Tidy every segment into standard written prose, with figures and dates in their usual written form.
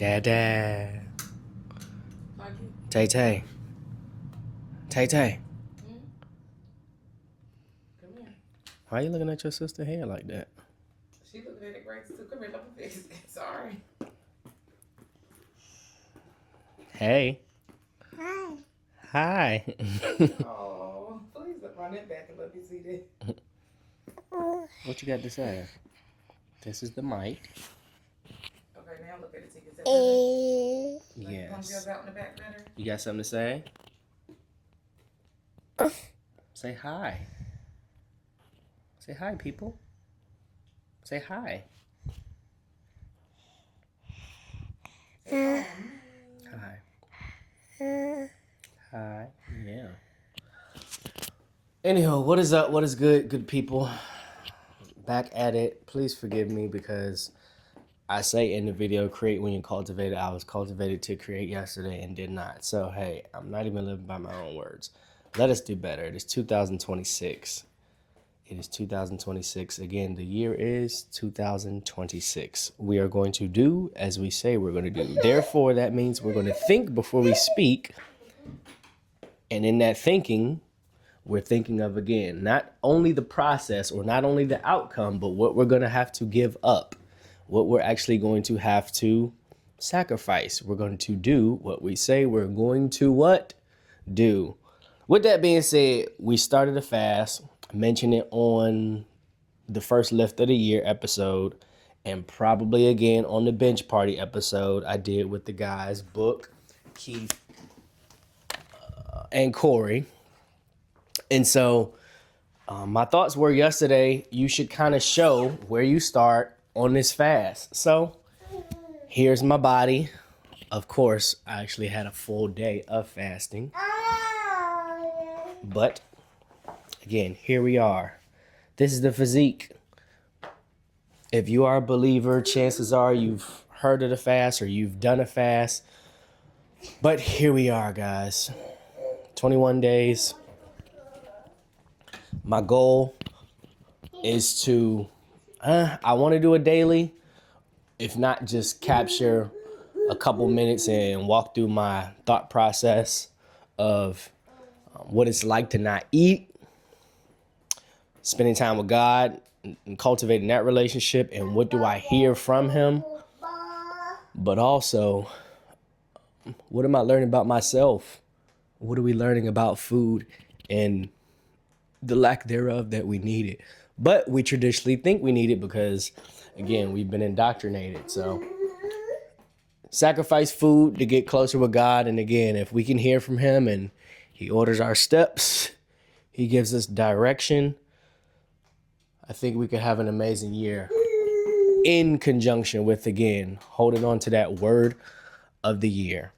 Dad. Tay Tay. Tay Tay. Come here. Why are you looking at your sister's hair like that? She looking at it great too. Come here, let me fix it. Sorry. Hey. Hi. Hi. Oh, please run it back and let me see that. What you got to say? This is the mic. Okay, now look at it. Take it. Yes. Out in the back better. You got something to say? Say hi. Say hi, people. Say hi. Hi. Hi. Yeah. Anyhow, what is up? What is good people? Back at it. Please forgive me because I say in the video, create when you're cultivated. I was cultivated to create yesterday and did not. So, hey, I'm not even living by my own words. Let us do better. It is 2026. It is 2026. Again, the year is 2026. We are going to do as we say we're going to do. Therefore, that means we're going to think before we speak. And in that thinking, we're thinking of, again, not only the process or not only the outcome, but what we're going to have to give up, what we're actually going to have to sacrifice. We're going to do what we say we're going to what? Do. With that being said, we started a fast. I mentioned it on the first lift of the year episode and probably again on the bench party episode I did with the guys, Book, Keith, and Corey. And so my thoughts were yesterday, you should kind of show where you start on this fast. So here's my body. Of course, I actually had a full day of fasting. But again, here we are. This is the physique. If you are a believer, chances are you've heard of the fast or you've done a fast. But here we are, guys. 21 days. My goal is to, I want to do a daily. If not, just capture a couple minutes and walk through my thought process of what it's like to not eat, spending time with God and cultivating that relationship, and what do I hear from him, but also what am I learning about myself? What are we learning about food and the lack thereof that we need it? But we traditionally think we need it because, again, we've been indoctrinated. So sacrifice food to get closer with God. And again, if we can hear from him and he orders our steps, he gives us direction, I think we could have an amazing year in conjunction with, again, holding on to that word of the year.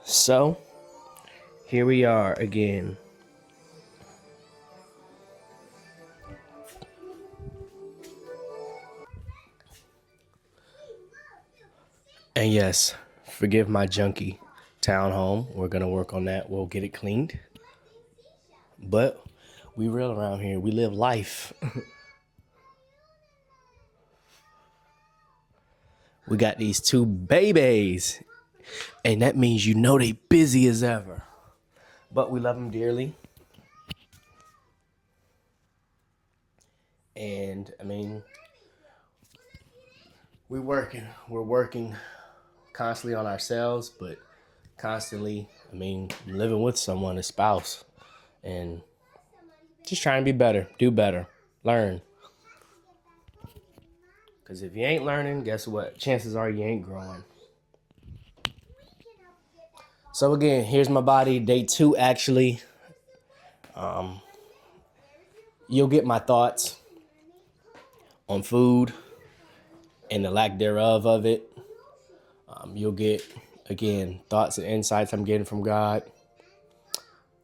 So here we are again. And yes, forgive my junky townhome. We're going to work on that. We'll get it cleaned. But we real around here. We live life. We got these two babies. And that means you know they busy as ever. But we love them dearly. And, I mean, we're working constantly on ourselves, but constantly, I mean, living with someone, a spouse, and just trying to be better, do better, learn. Because if you ain't learning, guess what? Chances are you ain't growing. So again, here's my body, day 2 actually. You'll get my thoughts on food and the lack thereof of it. You'll get, again, thoughts and insights I'm getting from God.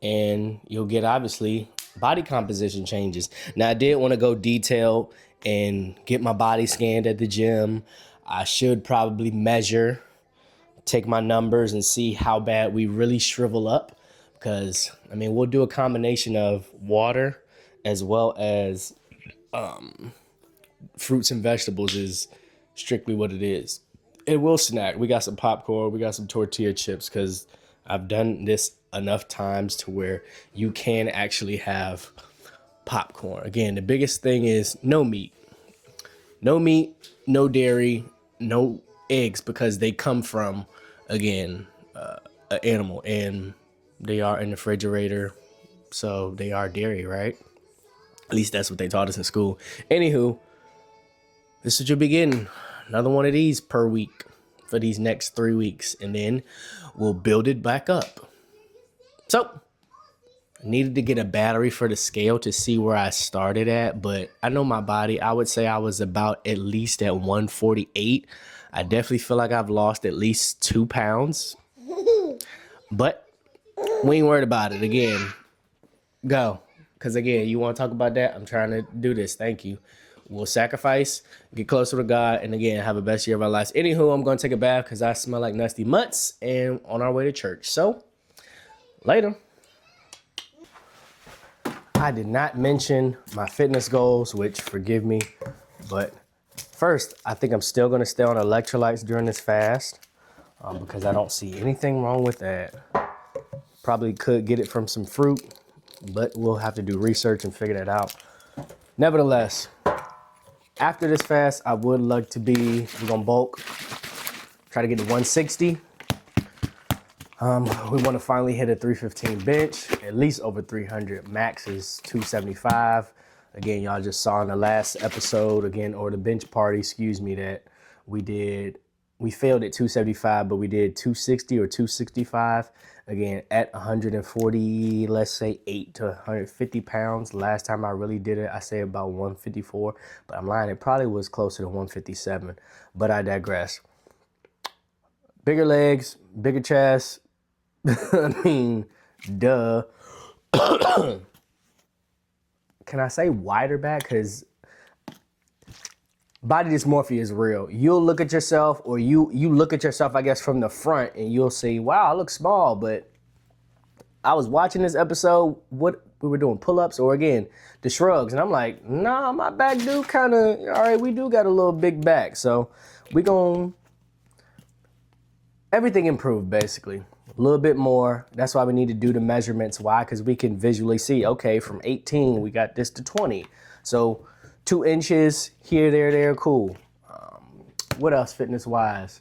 And you'll get, obviously, body composition changes. Now, I did want to go detailed and get my body scanned at the gym. I should probably measure, take my numbers and see how bad we really shrivel up. Because, I mean, we'll do a combination of water as well as fruits and vegetables is strictly what it is. And we'll snack. We got some popcorn. We got some tortilla chips because I've done this enough times to where you can actually have popcorn. Again, the biggest thing is no meat. No meat, no dairy, no eggs because they come from, again, an animal. And they are in the refrigerator, so they are dairy, right? At least that's what they taught us in school. Anywho, this is your beginning. Another one of these per week for these next 3 weeks. And then we'll build it back up. So, I needed to get a battery for the scale to see where I started at. But I know my body. I would say I was about at least at 148. I definitely feel like I've lost at least 2 pounds. But we ain't worried about it. Again, go. Because again, you want to talk about that? I'm trying to do this. Thank you. We'll sacrifice, get closer to God, and again, have the best year of our lives. Anywho, I'm going to take a bath because I smell like nasty mutts and on our way to church. So, later. I did not mention my fitness goals, which forgive me. But first, I think I'm still going to stay on electrolytes during this fast because I don't see anything wrong with that. Probably could get it from some fruit, but we'll have to do research and figure that out. Nevertheless, after this fast, I would like to we're going to bulk, try to get to 160. We want to finally hit a 315 bench, at least over 300. Max is 275. Again, y'all just saw in the last episode, again, or the bench party, that we failed at 275, but we did 260 or 265. Again, at 140, let's say 8 to 150 pounds. Last time I really did it, I say about 154, but I'm lying. It probably was closer to 157, but I digress. Bigger legs, bigger chest. I mean, duh. Can I say wider back? Because body dysmorphia is real. You'll look at yourself, or you look at yourself, I guess, from the front, and you'll say, wow, I look small. But I was watching this episode, what we were doing, pull-ups, or again, the shrugs. And I'm like, nah, my back do kind of, all right, we do got a little big back. So we going everything improved, basically. A little bit more. That's why we need to do the measurements. Why? Because we can visually see, okay, from 18, we got this to 20. So 2 inches here, there, cool. What else fitness-wise?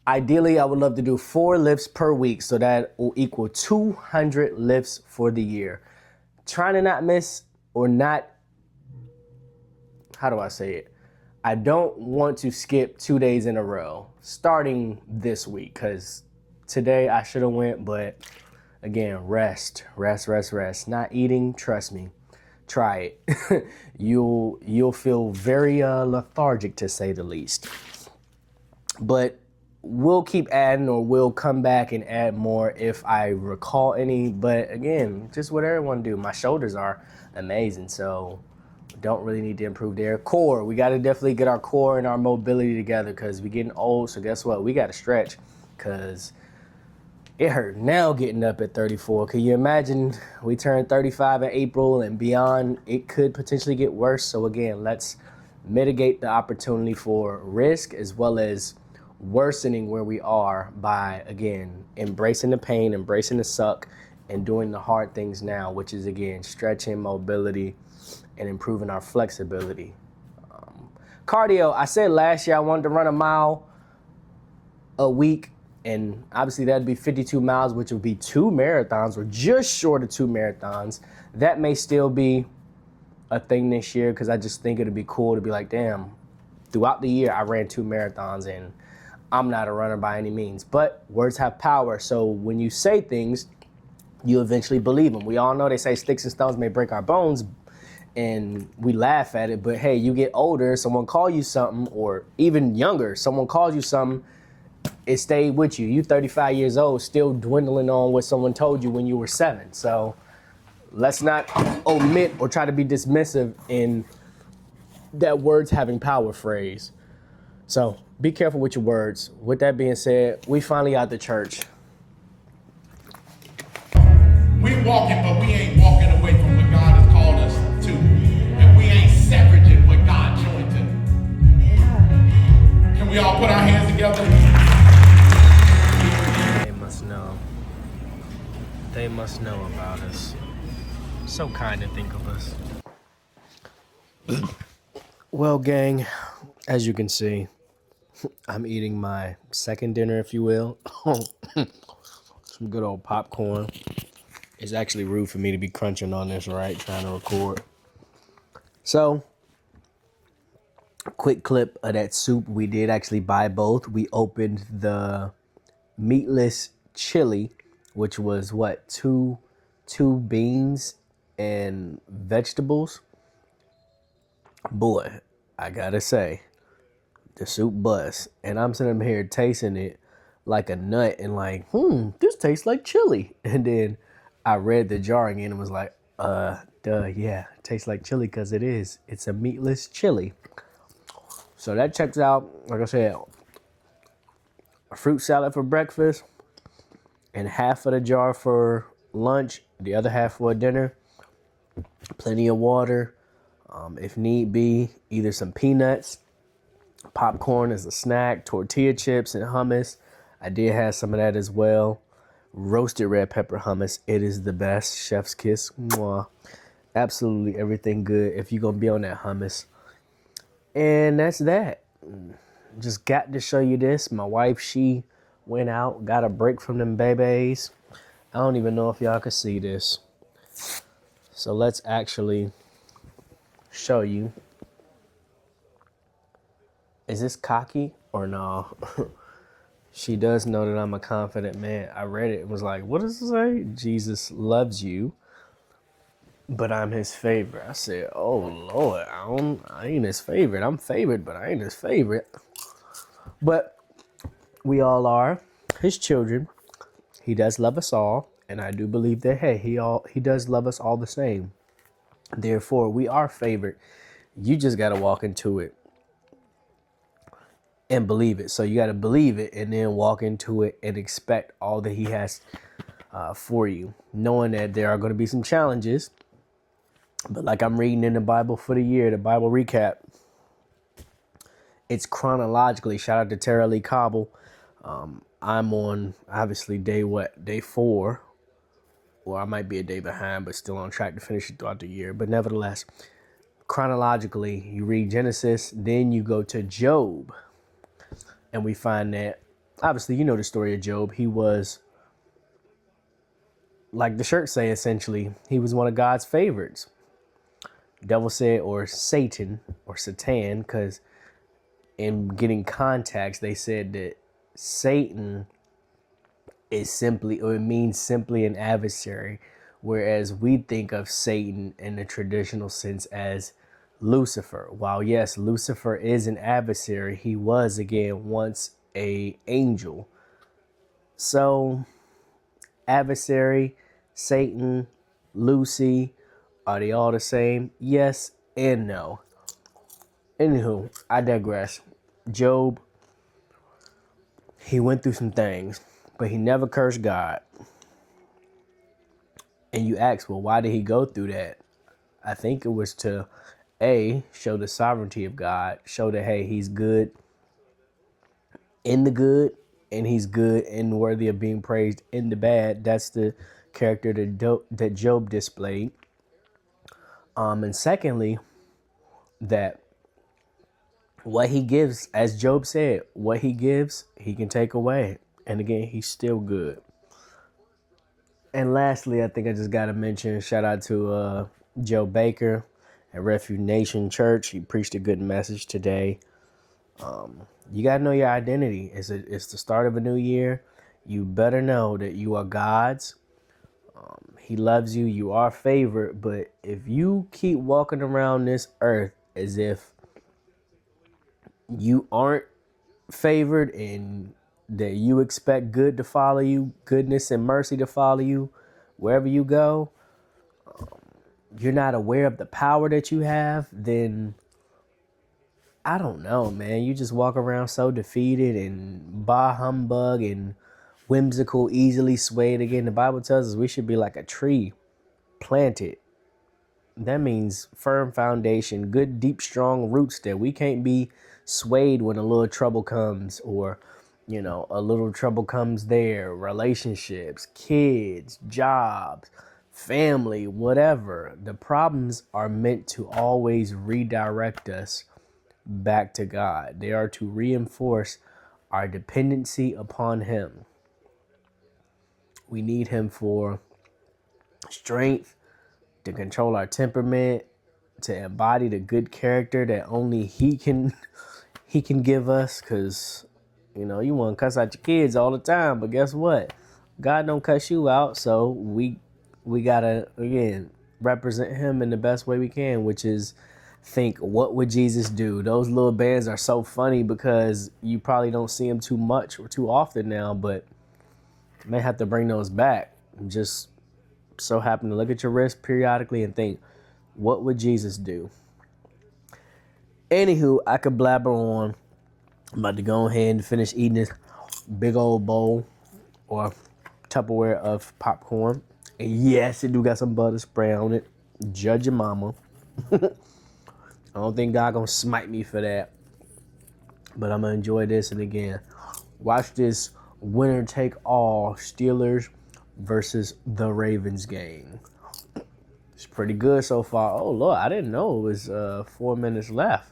Ideally, I would love to do 4 lifts per week, so that will equal 200 lifts for the year. Trying to not miss or not, how do I say it? I don't want to skip 2 days in a row, starting this week, because today I should have went, but again, rest. Not eating, trust me. Try it. You'll feel very lethargic, to say the least. But we'll keep adding, or we'll come back and add more if I recall any. But again, just what everyone do. My shoulders are amazing, so don't really need to improve there. Core, we got to definitely get our core and our mobility together because we're getting old. So guess what? We got to stretch because it hurt now getting up at 34. Can you imagine we turn 35 in April and beyond? It could potentially get worse. So again, let's mitigate the opportunity for risk as well as worsening where we are by, again, embracing the pain, embracing the suck, and doing the hard things now, which is, again, stretching, mobility, and improving our flexibility. Cardio, I said last year I wanted to run a mile a week. And obviously that'd be 52 miles, which would be 2 marathons or just short of 2 marathons. That may still be a thing this year because I just think it'd be cool to be like, damn, throughout the year I ran 2 marathons and I'm not a runner by any means, but words have power. So when you say things, you eventually believe them. We all know they say sticks and stones may break our bones, and we laugh at it. But hey, you get older, someone call you something, or even younger, someone calls you something, it stayed with you. You 35 years old, still dwindling on what someone told you when you were 7. So let's not omit or try to be dismissive in that words having power phrase. So be careful with your words. With that being said, we finally out the church. We walking, but we ain't walking away from what God has called us to. And we ain't separating what God joined to. Can we all put our hands together? They must know. They must know about us. So kind to think of us. Well, gang, as you can see, I'm eating my second dinner, if you will. Some good old popcorn. It's actually rude for me to be crunching on this, right? Trying to record. So, quick clip of that soup. We did actually buy both. We opened the meatless chili, which was what, two beans and vegetables. Boy, I gotta say, the soup bust. And I'm sitting here tasting it like a nut and like, this tastes like chili. And then I read the jar again and was like, yeah, it tastes like chili because it is. It's a meatless chili. So that checks out. Like I said, a fruit salad for breakfast and half of the jar for lunch, the other half for dinner. Plenty of water. If need be, either some peanuts, popcorn as a snack, tortilla chips, and hummus. I did have some of that as well. Roasted red pepper hummus. It is the best. Chef's kiss. Mwah. Absolutely everything good if you're going to be on that hummus. And that's that. Just got to show you this. My wife, she went out, got a break from them babies. I don't even know if y'all can see this. So let's actually show you. Is this cocky or no? She does know that I'm a confident man. I read it. It was like, what does it say? Jesus loves you, but I'm his favorite. I said, oh Lord, I ain't his favorite. I'm favored, but I ain't his favorite. But we all are his children. He does love us all, and I do believe that, hey, he does love us all the same. Therefore, we are favored. You just got to walk into it and believe it. So you got to believe it and then walk into it and expect all that he has for you, knowing that there are going to be some challenges. But like I'm reading in the Bible for the year, the Bible recap, it's chronologically. Shout out to Tara Lee Cobble. I'm on, obviously, day 4. Or I might be a day behind, but still on track to finish it throughout the year. But nevertheless, chronologically, you read Genesis, then you go to Job. And we find that, obviously, you know the story of Job. He was, like the shirt say, essentially, he was one of God's favorites. Devil said, or Satan, or Satan, because in getting contacts, they said that Satan is simply, or it means simply an adversary, whereas we think of Satan in the traditional sense as Lucifer. While yes, Lucifer is an adversary, he was again once a angel. So adversary, Satan, Lucy, are they all the same? Yes and no. Anywho, I digress. Job, he went through some things, but he never cursed God. And you ask, well, why did he go through that? I think it was to, A, show the sovereignty of God, show that, hey, he's good in the good, and he's good and worthy of being praised in the bad. That's the character that Job displayed. And secondly, that what he gives, as Job said, what he gives, he can take away. And again, he's still good. And lastly, I think I just got to mention, shout out to Joe Baker at Refuge Nation Church. He preached a good message today. You got to know your identity. It's the start of a new year. You better know that you are God's. He loves you. You are favored. But if you keep walking around this earth as if you aren't favored and that you expect good to follow you, goodness and mercy to follow you wherever you go, you're not aware of the power that you have, then I don't know, man. You just walk around so defeated and bah humbug and whimsical, easily swayed. Again, the Bible tells us we should be like a tree planted. That means firm foundation, good, deep, strong roots that we can't be swayed when a little trouble comes, or, a little trouble comes there. Relationships, kids, jobs, family, whatever. The problems are meant to always redirect us back to God. They are to reinforce our dependency upon Him. We need Him for strength, to control our temperament, to embody the good character that only He can give us. Because you want to cuss out your kids all the time, but guess what? God don't cuss you out. So we gotta, again, represent Him in the best way we can, which is think, what would Jesus do? Those little bands are so funny because you probably don't see them too much or too often now, but you may have to bring those back. Just so happen to look at your wrist periodically and think, what would Jesus do? Anywho, I could blabber on. I'm about to go ahead and finish eating this big old bowl or Tupperware of popcorn. And yes, it do got some butter spray on it. Judge your mama. I don't think God gonna smite me for that. But I'm gonna enjoy this. And again, watch this winner take all Steelers versus the Ravens game. It's pretty good so far. Oh Lord, I didn't know it was 4 minutes left.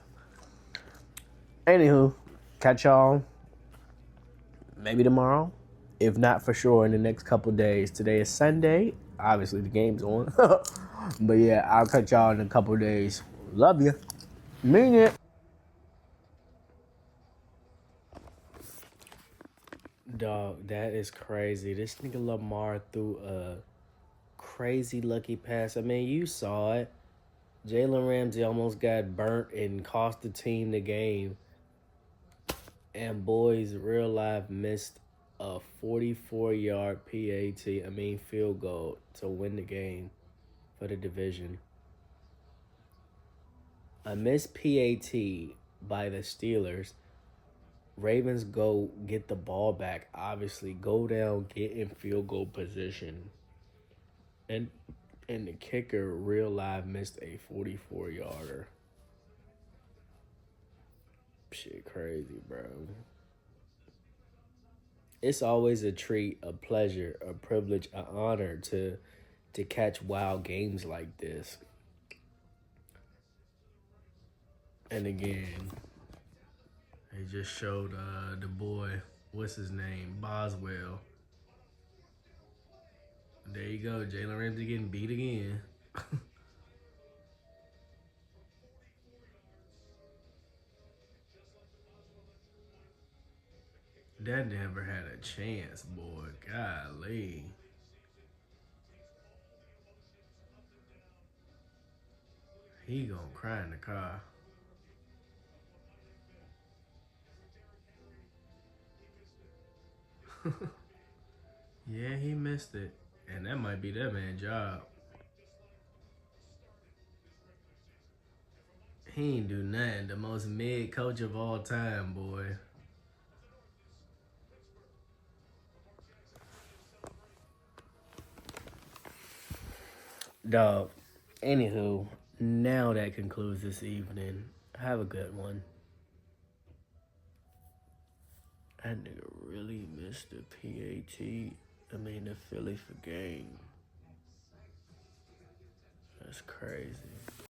Anywho, catch y'all maybe tomorrow. If not, for sure in the next couple days. Today is Sunday. Obviously the game's on. But yeah, I'll catch y'all in a couple days. Love you. Mean it. Dog, that is crazy. This nigga Lamar threw a crazy lucky pass. I mean, you saw it. Jalen Ramsey almost got burnt and cost the team the game. And boys, real life missed a 44-yard field goal to win the game for the division. A missed PAT by the Steelers. Ravens go get the ball back. Obviously, go down, get in field goal position. And the kicker, real live, missed a 44-yarder. Shit crazy, bro. It's always a treat, a pleasure, a privilege, an honor to catch wild games like this. And again, they just showed the boy, what's his name, Boswell. There you go, Jalen Ramsey getting beat again. That never had a chance, boy. Golly. He gonna cry in the car. Yeah, he missed it. And that might be that man's job. He ain't do nothing. The most mid coach of all time, boy. Dog. Anywho, now that concludes this evening. Have a good one. That nigga really missed the the Philly for game. That's crazy.